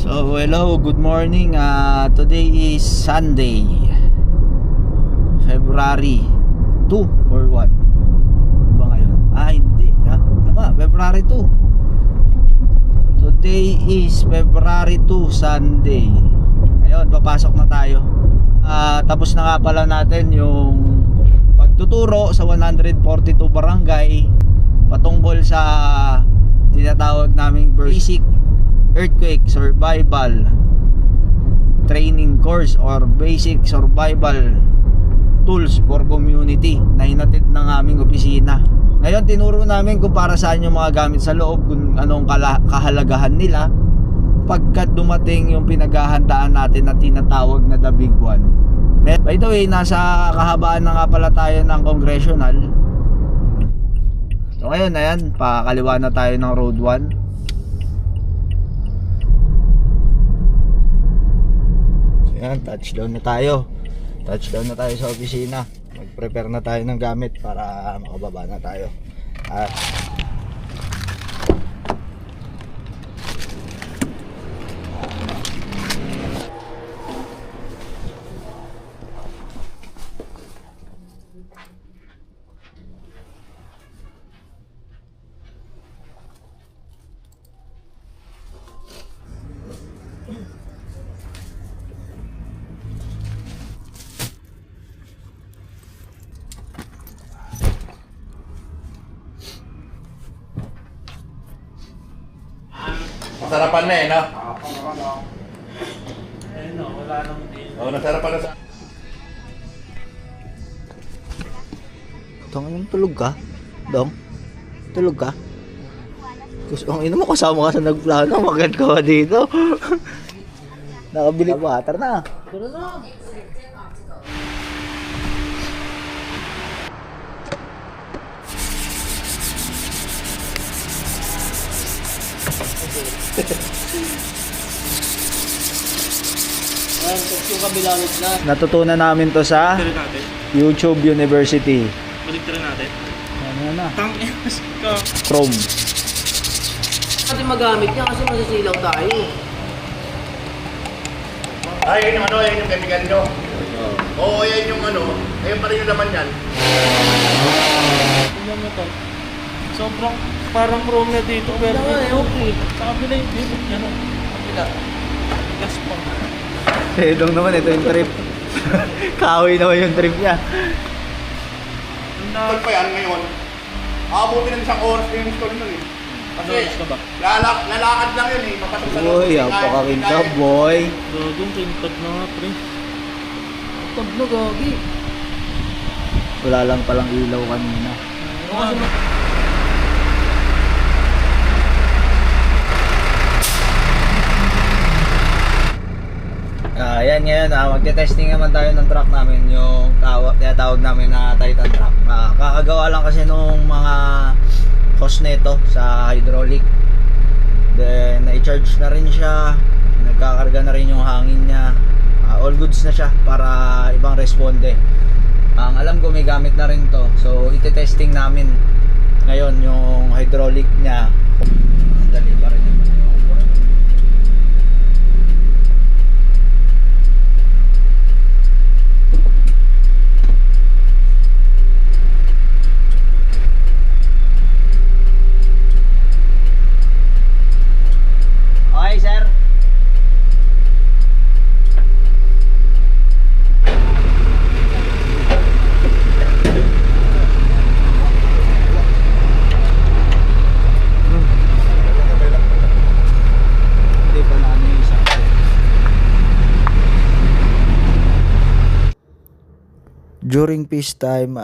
So hello, good morning. Today is Sunday, February 2 or 1. Ano ba ngayon? Hindi. Tama, February 2. Today is February 2, Sunday. Ngayon, papasok na tayo. Tapos na nga pala natin yung pagtuturo sa 142 barangay patungkol sa tinatawag naming basic earthquake survival training course or basic survival tools for community na hinatid ng aming opisina. Ngayon tinuro namin kung para saan yung mga gamit sa loob, kung anong kahalagahan nila pagkat dumating yung pinaghahandaan natin na tinatawag na the big one. By the way, nasa kahabaan na nga pala tayo ng congressional. So ngayon, ayan, pakaliwa na tayo ng road 1. Yan, touchdown na tayo. Touchdown na tayo sa opisina. Mag-prepare na tayo ng gamit para makababa na tayo. Sarapan na no? Ayun o, wala nang din. Nasarapan na sa... Dong, anong tulog ka? Dong? Tulog ka? Gusto ang ino mo, kasama ka sa nagplano. Magand ka ba dito? Nakabili ba? Tara na. Tara na. Natutunan namin to sa YouTube University. Baliktarin natin. Ano na? Tang-inas ka. Chrome. Kasi magamit niya kasi masisilaw tayo. Yun yung yun yung kaibigan nyo. Oo, yan yung ayun pa rin yung laman yan. Tingnan mo to. Sobrang parang chrome na dito pero okay. Sa kabila yung dito. Yan o. Kabila. Gas pa. Dong naman, ito yung trip. Kahoy naman yung trip niya. Install pa yan ngayon. Abutin ng isang oras yung install nun eh. Kasi Oras ka ba? lalakad lang yun eh. Papasok sa loob. Uy, apakakinta boy. Gagong tintag na nga pre. Tag na gagi. Wala lang palang ilaw kanina. Yan ngayon, magte-testing naman tayo ng truck namin, yung tinatawag namin na Titan truck. Kakagawa lang kasi nung mga hose nito sa hydraulic. Then na-charge na rin siya, nagkakarga na rin yung hangin niya. All goods na siya para ibang responde. Ang alam ko may gamit na rin to. So ite-testing namin ngayon yung hydraulic niya. Dali pa rin. Okay, sir. Hindi pa na yung isa. During peacetime,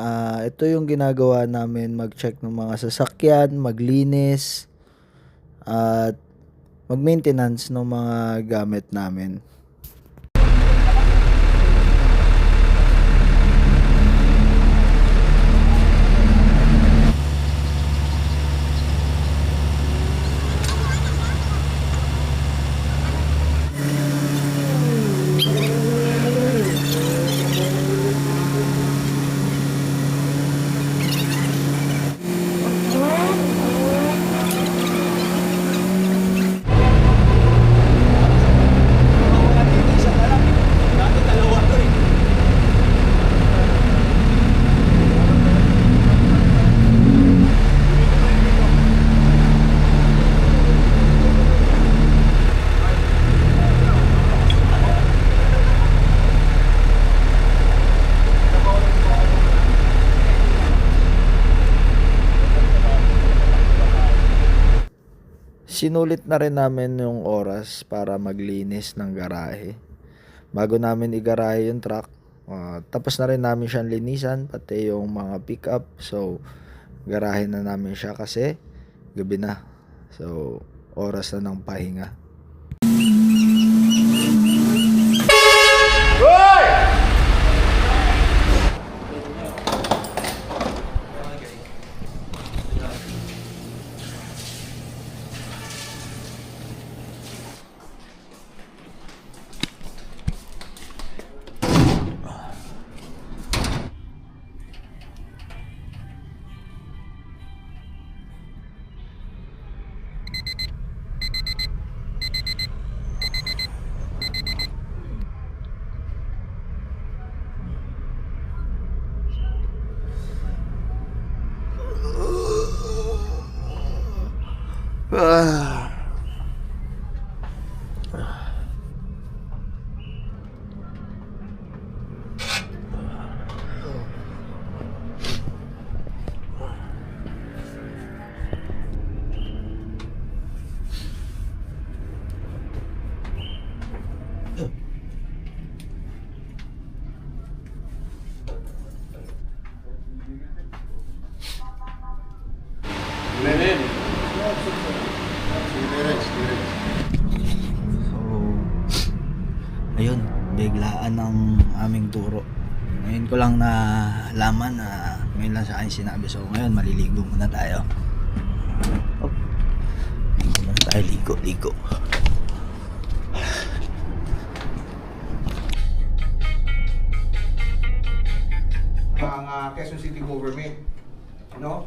ito yung ginagawa namin, mag-check ng mga sasakyan, maglinis, at mag-maintenance ng mga gamit namin. Sinulit na rin namin yung oras para maglinis ng garahe. Bago namin igarahe yung truck, tapos na rin namin siyang linisan, pati yung mga pickup. So, garahe na namin siya kasi gabi na. So, oras na ng pahinga. So, ayun, biglaan ang aming turo. Ngayon ko lang nalaman na ngayon lang sa akin sinabi. So ngayon maliligo muna tayo. Ligo muna tayo, ligo. Ang Quezon City Government, no?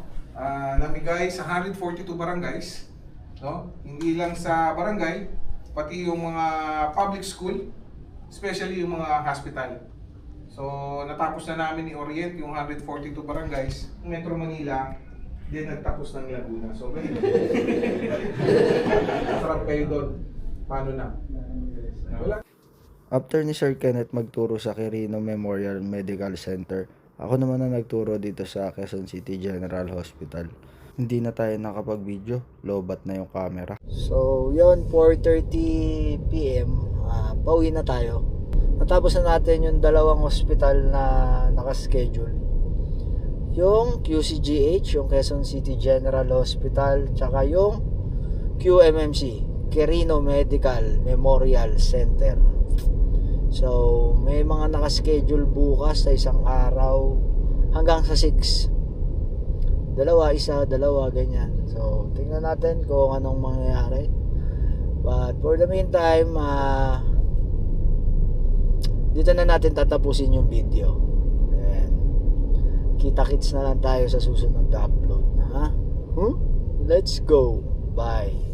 Namigay sa 142 barangays, no? Hindi lang sa barangay, pati yung mga public school, especially yung mga hospital. So, natapos na namin i-orient yung 142 barangays. Metro Manila, din nagtapos ng Laguna. So, ganito. Sarap kayo doon. Paano na? Wala. After ni Sir Kenneth magturo sa Quirino Memorial Medical Center, ako naman na nagturo dito sa Quezon City General Hospital. Hindi na tayo nakapag-video, lobat na yung camera. So, yun, 4:30 PM, pauwi na tayo. Natapos na natin yung dalawang hospital na nakaschedule. Yung QCGH, yung Quezon City General Hospital, tsaka yung QMMC, Quirino Medical Memorial Center. So, may mga nakaschedule bukas sa isang araw hanggang sa 6. Dalawa, ganyan. So, tingnan natin kung anong mangyayari. But for the meantime, dito na natin tatapusin yung video. And kita-kits na lang tayo sa susunod na upload. Ha? Let's go. Bye.